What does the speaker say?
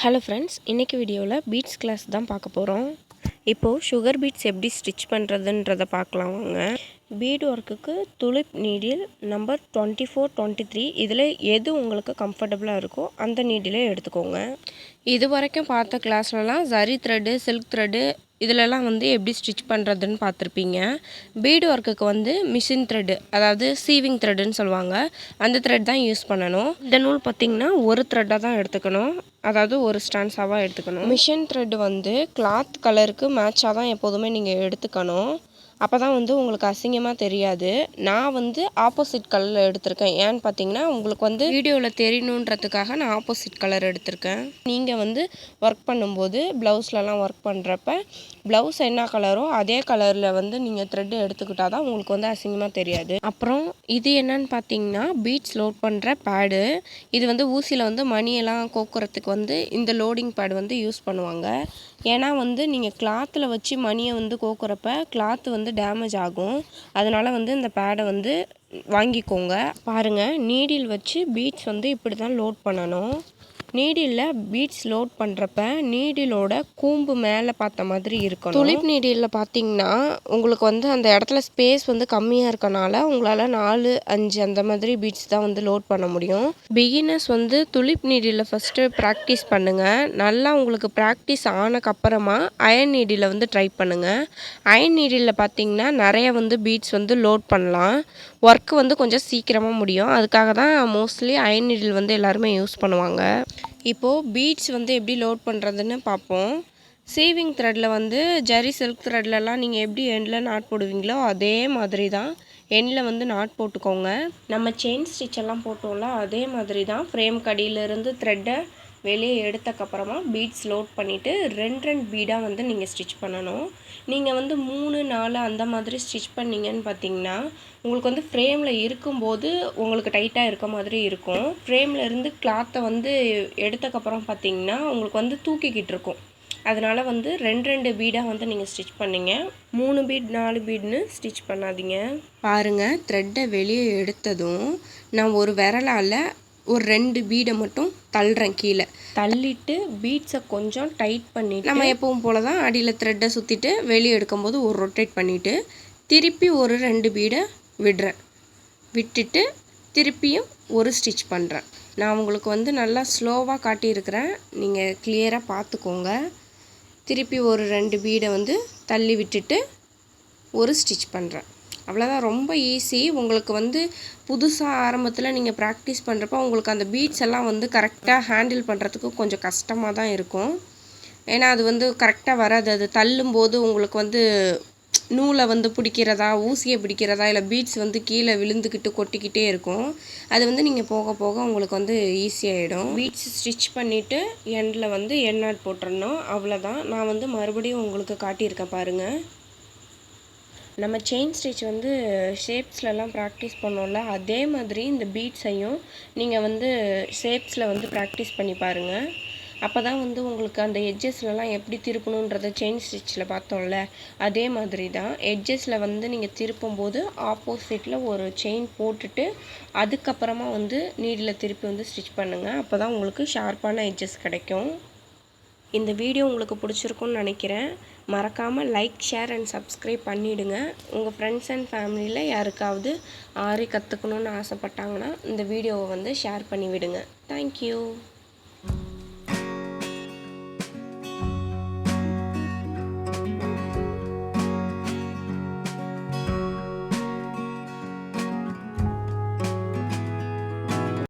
Hello friends, இன்றைக்கி வீடியோவில் beads class தான் பார்க்க போகிறோம். இப்போது சுகர் பீட்ஸ் எப்படி ஸ்டிச் பண்ணுறதுன்றதை பார்க்கலாம் வாங்க. பீட் ஒர்க்குக்கு துலிப் நீடில் நம்பர் 24, 23 இதில் எது உங்களுக்கு கம்ஃபர்டபுளாக இருக்கோ அந்த நீடிலே எடுத்துக்கோங்க. இது வரைக்கும் பார்த்த கிளாஸ்லலாம் ஜரி த்ரெட்டு, சில்க் த்ரெட்டு இதிலெல்லாம் எப்படி ஸ்டிச் பண்ணுறதுன்னு பார்த்துருப்பீங்க. பீடு ஒர்க்குக்கு மிஷின் த்ரெட்டு, அதாவது சீவிங் த்ரெட்டுன்னு சொல்லுவாங்க, அந்த த்ரெட் தான் யூஸ் பண்ணணும். இந்த நூல் பார்த்திங்கன்னா ஒரு த்ரெட்டாக தான் எடுத்துக்கணும், அதாவது ஒரு ஸ்டான்ஸாவாக எடுத்துக்கணும். மிஷின் த்ரெட்டு கிளாத் கலருக்கு மேட்சாக தான் எப்போதுமே நீங்கள் எடுத்துக்கணும். அப்போ தான் உங்களுக்கு அசிங்கமாக தெரியாது. நான் ஆப்போசிட் கலரில் எடுத்திருக்கேன். ஏன்னு பார்த்தீங்கன்னா உங்களுக்கு வீடியோவில் தெரியணுன்றதுக்காக நான் ஆப்போசிட் கலர் எடுத்திருக்கேன். நீங்கள் ஒர்க் பண்ணும்போது ப்ளவுஸ்லலாம் ஒர்க் பண்ணுறப்ப ப்ளவுஸ் என்ன கலரோ அதே கலரில் நீங்கள் த்ரெட்டு எடுத்துக்கிட்டால் தான் உங்களுக்கு அசிங்கமாக தெரியாது. அப்புறம் இது என்னன்னு பார்த்தீங்கன்னா பீட்ஸ் லோட் பண்ணுற பேடு. இது ஊசியில் மணியெல்லாம் கோக்குறதுக்கு இந்த லோடிங் பேடு யூஸ் பண்ணுவாங்க. ஏன்னா நீங்கள் கிளாத்தில் வச்சு மணியை கோக்குறப்ப கிளாத்து டேமேஜ் ஆகும். அதனால் இந்த பேடை வாங்கிக்கோங்க. பாருங்கள், நீடில் வச்சு பீட்ஸ் இப்படி தான் லோட் பண்ணணும். நீடிலில் பீட்ஸ் லோட் பண்ணுறப்ப நீடிலோட கூம்பு மேலே பார்த்த மாதிரி இருக்கணும். துலிப் நீடிலில் பார்த்தீங்கன்னா உங்களுக்கு அந்த இடத்துல ஸ்பேஸ் கம்மியாக இருக்கனால உங்களால் 4, 5 அந்த மாதிரி பீட்ஸ் தான் லோட் பண்ண முடியும். பிகினர்ஸ் துலிப் நீடிலில் ஃபஸ்ட்டு ப்ராக்டிஸ் பண்ணுங்கள். நல்லா உங்களுக்கு ப்ராக்டிஸ் ஆனக்கப்புறமா அயன் நீடிலில் ட்ரை பண்ணுங்கள். அயன் நீடிலில் பார்த்தீங்கன்னா நிறைய பீட்ஸ் லோட் பண்ணலாம். ஒர்க்கு கொஞ்சம் சீக்கிரமாக முடியும். அதுக்காக தான் மோஸ்ட்லி அயன் நீடில் எல்லாருமே யூஸ் பண்ணுவாங்க. இப்போது பீட்ஸ் எப்படி லோட் பண்ணுறதுன்னு பார்ப்போம். சீவிங் த்ரெட்டில் ஜரி சில்க் த்ரெட்லலாம் நீங்கள் எப்படி எண்டில் நாட் போடுவீங்களோ அதே மாதிரி தான் எண்டில் நாட் போட்டுக்கோங்க. நம்ம செயின் ஸ்டிச்செல்லாம் போட்டோம்ல அதே மாதிரி தான் ஃப்ரேம் கடியிலேருந்து த்ரெட்டை வெளியே எடுத்தக்கப்புறமா பீட்ஸ் லோட் பண்ணிவிட்டு 2 பீடாக நீங்கள் ஸ்டிச் பண்ணணும். நீங்கள் 3, 4 அந்த மாதிரி ஸ்டிச் பண்ணிங்கன்னு பார்த்தீங்கன்னா உங்களுக்கு ஃப்ரேமில் இருக்கும்போது உங்களுக்கு டைட்டாக இருக்க மாதிரி இருக்கும். ஃப்ரேமில் இருந்து கிளாத்தை எடுத்தக்கப்புறம் பார்த்தீங்கன்னா உங்களுக்கு தூக்கிக்கிட்டு இருக்கும். அதனால் 2 பீடாக நீங்கள் ஸ்டிச் பண்ணிங்க. 3 பீட் 4 பீட்னு ஸ்டிச் பண்ணாதீங்க. பாருங்கள், த்ரெட்டை வெளியே எடுத்ததும் நான் ஒரு விரலால் ஒரு 2 பீடை மட்டும் தள்ளுறேன். கீழே தள்ளிட்டு பீட்ஸை கொஞ்சம் டைட் பண்ணிவிட்டு நம்ம எப்பவும் போல தான் அடியில் த்ரெட்டை சுற்றிட்டு வெளியே எடுக்கும்போது ஒரு ரொட்டேட் பண்ணிவிட்டு திருப்பி ஒரு 2 பீடை விடுறேன். விட்டுட்டு திருப்பியும் ஒரு ஸ்டிச் பண்ணுறேன். நான் உங்களுக்கு நல்லா ஸ்லோவாக காட்டியிருக்கிறேன், நீங்கள் கிளியராக பார்த்துக்கோங்க. திருப்பி ஒரு 2 பீடை தள்ளி விட்டுட்டு ஒரு ஸ்டிச் பண்ணுறேன். அவ்வளோதான், ரொம்ப ஈஸி. உங்களுக்கு புதுசாக ஆரம்பத்தில் நீங்கள் ப்ராக்டிஸ் பண்ணுறப்போ உங்களுக்கு அந்த பீட்ஸ் எல்லாம் கரெக்டாக ஹேண்டில் பண்ணுறதுக்கு கொஞ்சம் கஷ்டமாக தான் இருக்கும். ஏன்னா அது கரெக்டாக வராது. அது தள்ளும்போது உங்களுக்கு நூலை பிடிக்கிறதா, ஊசியை பிடிக்கிறதா, இல்லை பீட்ஸ் கீழே விழுந்துக்கிட்டு கொட்டிக்கிட்டே இருக்கும். அது நீங்கள் போக போக உங்களுக்கு ஈஸியாகிடும். பீட்ஸ் ஸ்டிச் பண்ணிவிட்டு எண்டில் எண்ட் நாட் போட்டுடணும். அவ்வளோதான். நான் மறுபடியும் உங்களுக்கு காட்டியிருக்கேன் பாருங்கள். நம்ம செயின் ஸ்டிச் ஷேப்ஸ்லலாம் ப்ராக்டிஸ் பண்ணோம்ல அதே மாதிரி இந்த பீட்ஸையும் நீங்கள் ஷேப்ஸில் ப்ராக்டிஸ் பண்ணி பாருங்கள். அப்போ தான் உங்களுக்கு அந்த எட்ஜஸ்லலாம் எப்படி திருப்பணுன்றதை செயின் ஸ்டிச்சில் பார்த்தோம்ல அதே மாதிரி தான் எட்ஜஸில் நீங்கள் திருப்பும்போது ஆப்போசிட்டில் ஒரு செயின் போட்டுட்டு அதுக்கப்புறமா நீடில் திருப்பி ஸ்டிச் பண்ணுங்கள். அப்போ தான் உங்களுக்கு ஷார்ப்பான எட்ஜஸ் கிடைக்கும். இந்த வீடியோ உங்களுக்கு பிடிச்சிருக்குன்னு நினைக்கிறேன். மறக்காமல் லைக், ஷேர் அண்ட் சப்ஸ்கிரைப் பண்ணிவிடுங்க. உங்கள் ஃப்ரெண்ட்ஸ் அண்ட் ஃபேமிலியில் யாருக்காவது ஆரி கற்றுக்கணுன்னு ஆசைப்பட்டாங்கன்னா இந்த வீடியோவை ஷேர் பண்ணி விடுங்க. தேங்க்யூ.